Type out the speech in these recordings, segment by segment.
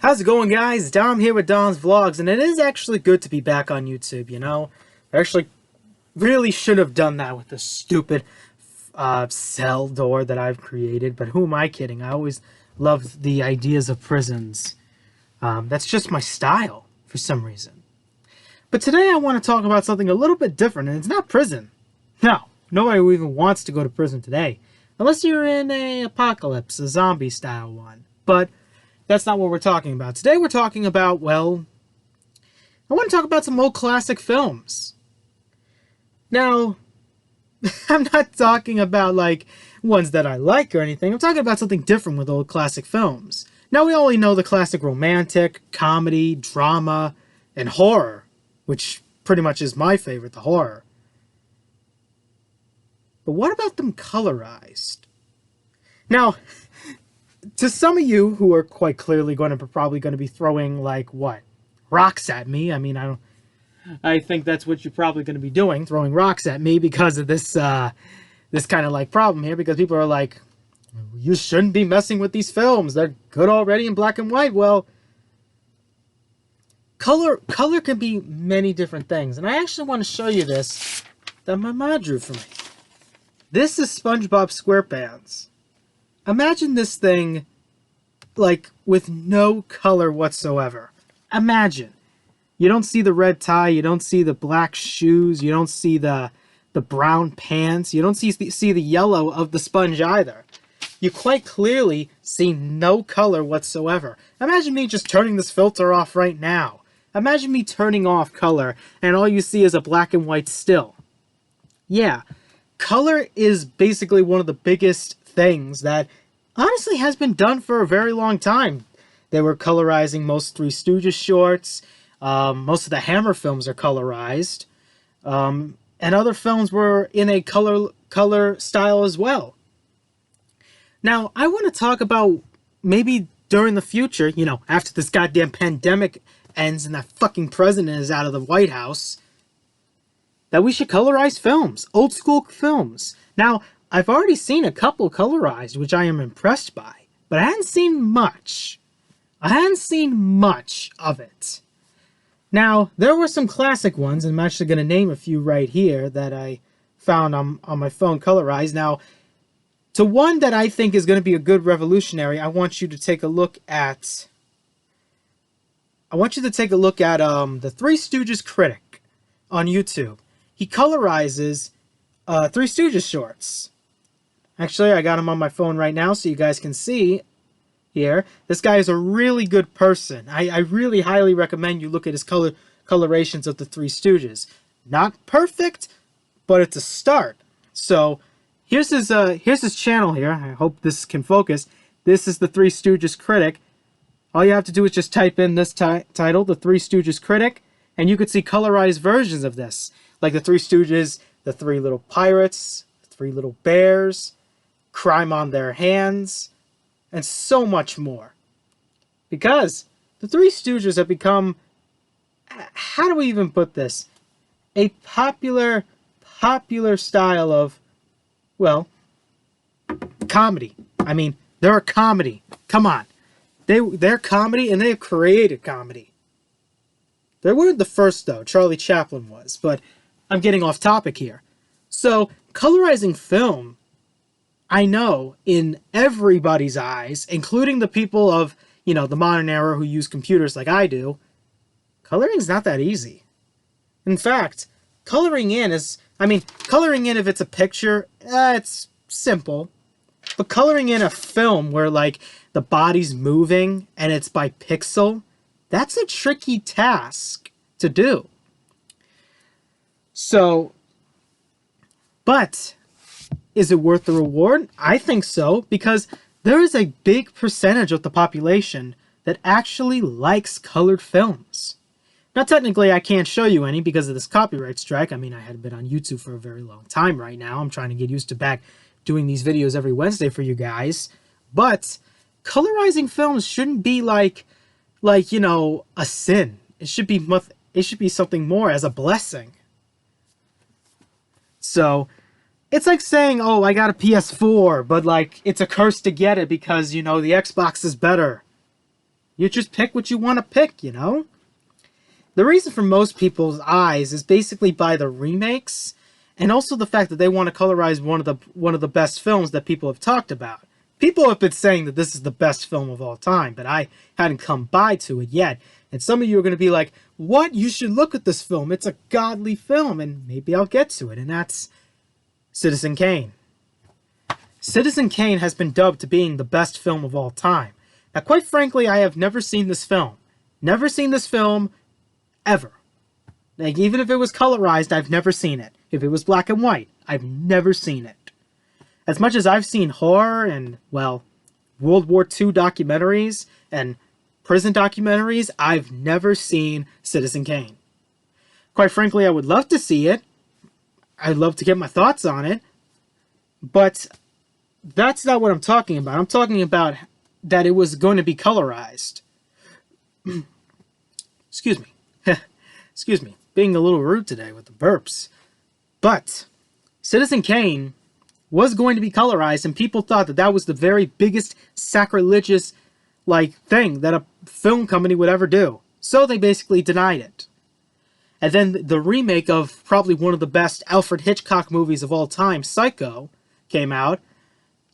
How's it going, guys? Dom here with Dom's Vlogs, and it is actually good to be back on YouTube, you know? I actually really should have done that with the stupid cell door that I've created, but who am I kidding? I always loved the ideas of prisons. That's just my style, for some reason. But today I want to talk about something a little bit different, and it's not prison. No, nobody even wants to go to prison today. Unless you're in a apocalypse, a zombie-style one. But that's not what we're talking about. Today we're talking about, well, I want to talk about some old classic films. Now, I'm not talking about, like, ones that I like or anything. I'm talking about something different with old classic films. Now, we only know the classic romantic, comedy, drama, and horror, which pretty much is my favorite, the horror. But what about them colorized? Now, to some of you who are quite clearly probably going to be throwing, like, what? Rocks at me. I mean, I think that's what you're probably going to be doing, throwing rocks at me because of this this kind of, like, problem here, because people are like, you shouldn't be messing with these films. They're good already in black and white. Well, color can be many different things. And I actually want to show you this that my mom drew for me. This is Spongebob Squarepants. Imagine this thing, like, with no color whatsoever. Imagine. You don't see the red tie, you don't see the black shoes, you don't see the brown pants, you don't see the yellow of the sponge either. You quite clearly see no color whatsoever. Imagine me just turning this filter off right now. Imagine me turning off color, and all you see is a black and white still. Yeah. Color is basically one of the biggest things that honestly has been done for a very long time. They were colorizing most Three Stooges shorts. Most of the Hammer films are colorized. And other films were in a color style as well. Now, I want to talk about maybe during the future, you know, after this goddamn pandemic ends and that fucking president is out of the White House, that we should colorize films, old school films. Now, I've already seen a couple colorized, which I am impressed by, but I hadn't seen much. I hadn't seen much of it. Now, there were some classic ones, and I'm actually going to name a few right here that I found on my phone colorized. Now, to one that I think is going to be a good revolutionary, I want you to take a look at the Three Stooges critic on YouTube. He colorizes Three Stooges shorts. Actually, I got him on my phone right now so you guys can see here. This guy is a really good person. I really highly recommend you look at his colorations of the Three Stooges. Not perfect, but it's a start. So here's his channel here. I hope this can focus. This is the Three Stooges critic. All you have to do is just type in this title, the Three Stooges critic, and you could see colorized versions of this. Like the Three Stooges, the Three Little Pirates, the Three Little Bears, Crime on Their Hands, and so much more. Because the Three Stooges have become, how do we even put this? A popular style of, well, comedy. I mean, they're a comedy. Come on. They're comedy, and they've created comedy. They weren't the first, though. Charlie Chaplin was, but I'm getting off topic here. So, colorizing film, I know, in everybody's eyes, including the people of, you know, the modern era who use computers like I do, coloring's not that easy. In fact, coloring in if it's a picture, it's simple. But coloring in a film where, like, the body's moving and it's by pixel, that's a tricky task to do. So, but is it worth the reward? I think so, because there is a big percentage of the population that actually likes colored films. Now, technically, I can't show you any because of this copyright strike. I mean, I hadn't been on YouTube for a very long time right now. I'm trying to get used to back doing these videos every Wednesday for you guys. But colorizing films shouldn't be like you know, a sin. It should be something more, as a blessing. So, it's like saying, oh, I got a PS4, but, like, it's a curse to get it because, you know, the Xbox is better. You just pick what you want to pick, you know? The reason for most people's eyes is basically by the remakes, and also the fact that they want to colorize one of the best films that people have talked about. People have been saying that this is the best film of all time, but I hadn't come by to it yet. And some of you are going to be like, what? You should look at this film. It's a godly film, and maybe I'll get to it, and that's Citizen Kane. Citizen Kane has been dubbed to being the best film of all time. Now, quite frankly, I have never seen this film. Never seen this film, ever. Like, even if it was colorized, I've never seen it. If it was black and white, I've never seen it. As much as I've seen horror and, well, World War II documentaries and prison documentaries, I've never seen Citizen Kane. Quite frankly, I would love to see it. I'd love to get my thoughts on it. But that's not what I'm talking about. I'm talking about that it was going to be colorized. Excuse me. Excuse me. Being a little rude today with the burps. But Citizen Kane was going to be colorized, and people thought that that was the very biggest sacrilegious thing that a film company would ever do. So they basically denied it. And then the remake of probably one of the best Alfred Hitchcock movies of all time, Psycho, came out.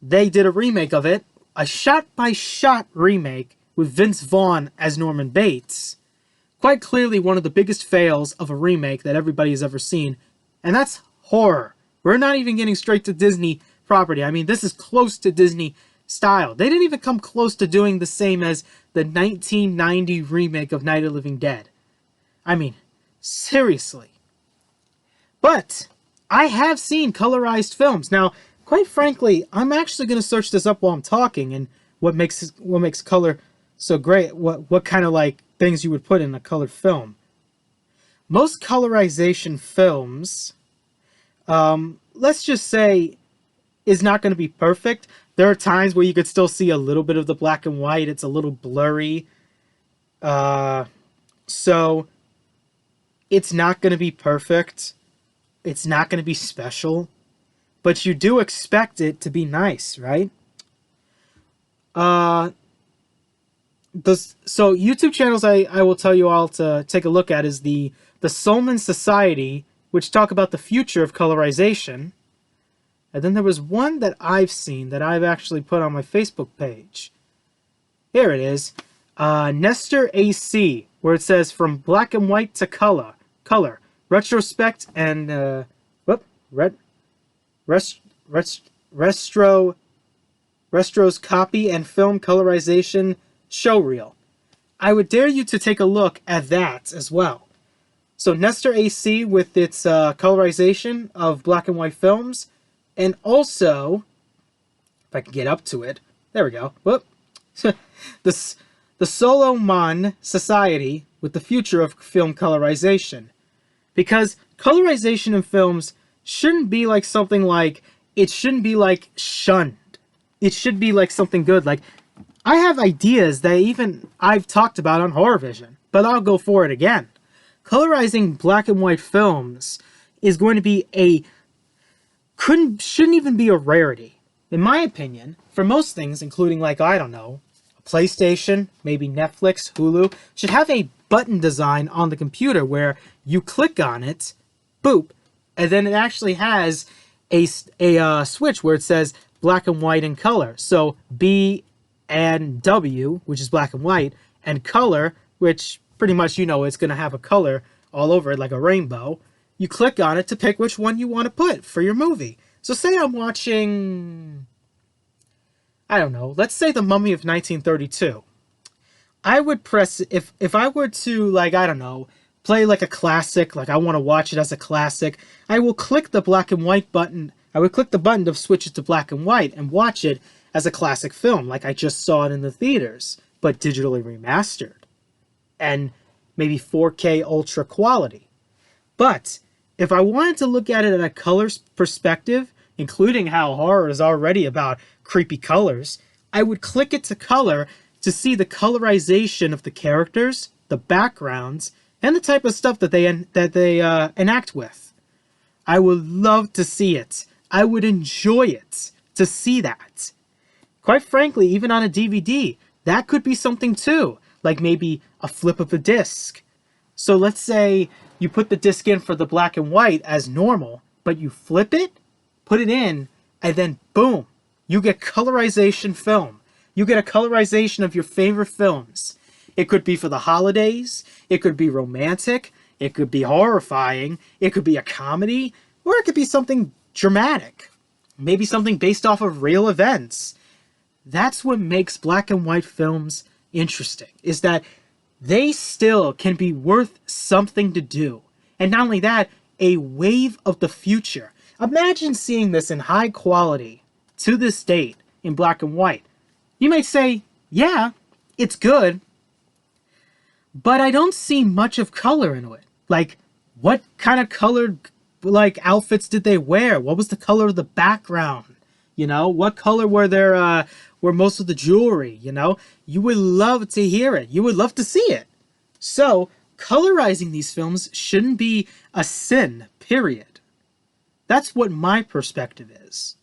They did a remake of it, a shot-by-shot remake with Vince Vaughn as Norman Bates. Quite clearly one of the biggest fails of a remake that everybody has ever seen, and that's horror. We're not even getting straight to Disney property. I mean, this is close to Disney style. They didn't even come close to doing the same as the 1990 remake of Night of the Living Dead. I mean, seriously. But I have seen colorized films. Now, quite frankly, I'm actually going to search this up while I'm talking, and what makes color so great. What kind of things you would put in a colored film. Most colorization films, let's just say, is not going to be perfect. There are times where you could still see a little bit of the black and white. It's a little blurry. So it's not going to be perfect. It's not going to be special. But you do expect it to be nice, right? So YouTube channels I will tell you all to take a look at is the Solman Society, which talk about the future of colorization. And then there was one that I've seen that I've actually put on my Facebook page. Here it is. Nestor AC, where it says from black and white to color, retrospect and Restro's copy and film colorization showreel. I would dare you to take a look at that as well. So Nestor AC with its colorization of black and white films, and also, if I can get up to it, there we go. Whoop. the Solomon Society with the future of film colorization, because colorization in films shouldn't be like something it shouldn't be shunned. It should be something good. I have ideas that even I've talked about on Horror Vision, but I'll go for it again. Colorizing black and white films is going to be shouldn't even be a rarity. In my opinion, for most things, including I don't know, a PlayStation, maybe Netflix, Hulu, should have a button design on the computer where you click on it, boop, and then it actually has a switch where it says black and white and color. So B and W, which is black and white, and color, which pretty much it's going to have a color all over it like a rainbow. You click on it to pick which one you want to put for your movie. So say I'm watching, I don't know, let's say The Mummy of 1932. I would press, if I were to, I don't know, play a classic, I want to watch it as a classic, I will click the black and white button. I would click the button to switch it to black and white and watch it as a classic film, like I just saw it in the theaters, but digitally remastered. And maybe 4K ultra quality. But if I wanted to look at it at a color perspective, including how horror is already about creepy colors, I would click it to color to see the colorization of the characters, the backgrounds, and the type of stuff that they enact with. I would love to see it. I would enjoy it to see that. Quite frankly, even on a DVD, that could be something too. like maybe a flip of a disc. So let's say you put the disc in for the black and white as normal, but you flip it, put it in, and then boom, you get colorization film. You get a colorization of your favorite films. It could be for the holidays, it could be romantic, it could be horrifying, it could be a comedy, or it could be something dramatic. Maybe something based off of real events. That's what makes black and white films interesting, is that they still can be worth something to do. And not only that, a wave of the future. Imagine seeing this in high quality to this date in black and white. You might say, yeah, it's good, but I don't see much of color in it. Like, what kind of colored outfits did they wear? What was the color of the background? You know, what color were were most of the jewelry? You know, you would love to hear it. You would love to see it. So, colorizing these films shouldn't be a sin, period. That's what my perspective is.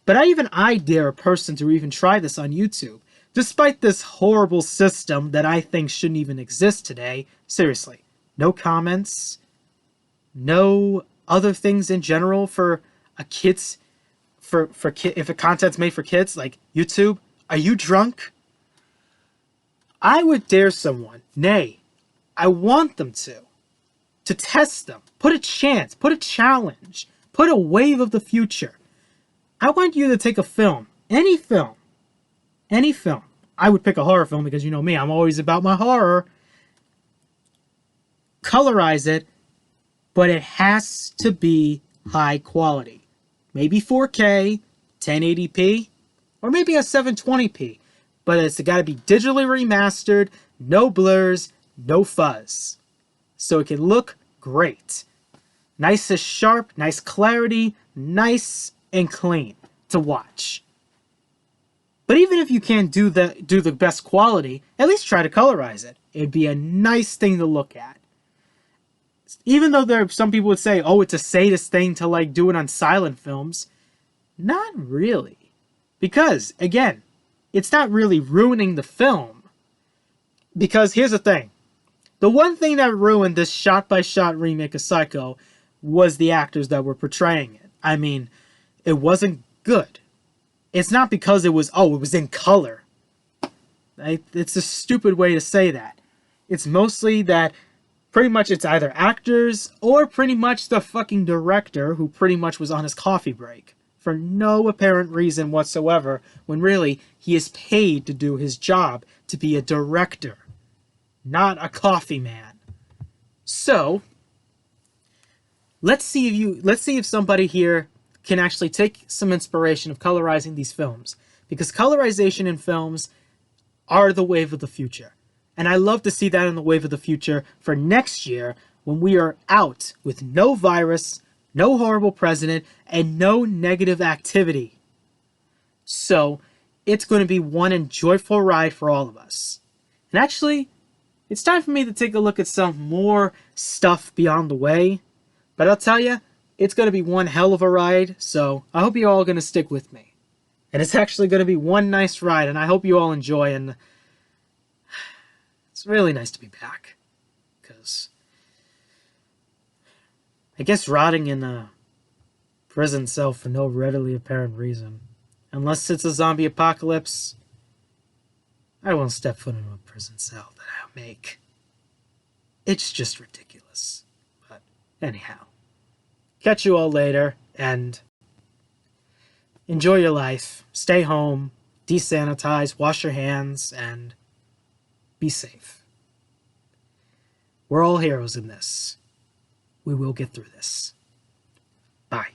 But I dare a person to even try this on YouTube. Despite this horrible system that I think shouldn't even exist today, seriously, no comments, no other things in general for a kid's, if a content's made for kids, like YouTube, are you drunk? I would dare someone, nay, I want them to test them, put a chance, put a challenge, put a wave of the future. I want you to take a film, any film. I would pick a horror film because you know me, I'm always about my horror. Colorize it, but it has to be high quality. Maybe 4K, 1080p, or maybe a 720p. But it's got to be digitally remastered, no blurs, no fuzz. So it can look great. Nice and sharp, nice clarity, nice and clean to watch. But even if you can't do the best quality, at least try to colorize it. It'd be a nice thing to look at. Even though some people would say, oh, it's a sadist thing to like do it on silent films. Not really. Because, again, it's not really ruining the film. Because here's the thing. The one thing that ruined this shot-by-shot remake of Psycho was the actors that were portraying it. I mean, it wasn't good. It's not because it was in color. It's a stupid way to say that. It's mostly that pretty much it's either actors or pretty much the fucking director who pretty much was on his coffee break for no apparent reason whatsoever, when really he is paid to do his job, to be a director, not a coffee man. So, let's see if somebody here can actually take some inspiration of colorizing these films, because colorization in films are the wave of the future. And I love to see that in the wave of the future for next year, when we are out with no virus, no horrible president, and no negative activity. So, it's going to be one enjoyable ride for all of us. And actually, it's time for me to take a look at some more stuff beyond the way. But I'll tell you, it's going to be one hell of a ride, so I hope you're all going to stick with me. And it's actually going to be one nice ride, and I hope you all enjoy, and it's really nice to be back. Because I guess rotting in a prison cell for no readily apparent reason, unless it's a zombie apocalypse, I won't step foot into a prison cell that I'll make. It's just ridiculous. But anyhow. Catch you all later, and enjoy your life. Stay home, desanitize, wash your hands, and be safe. We're all heroes in this. We will get through this. Bye.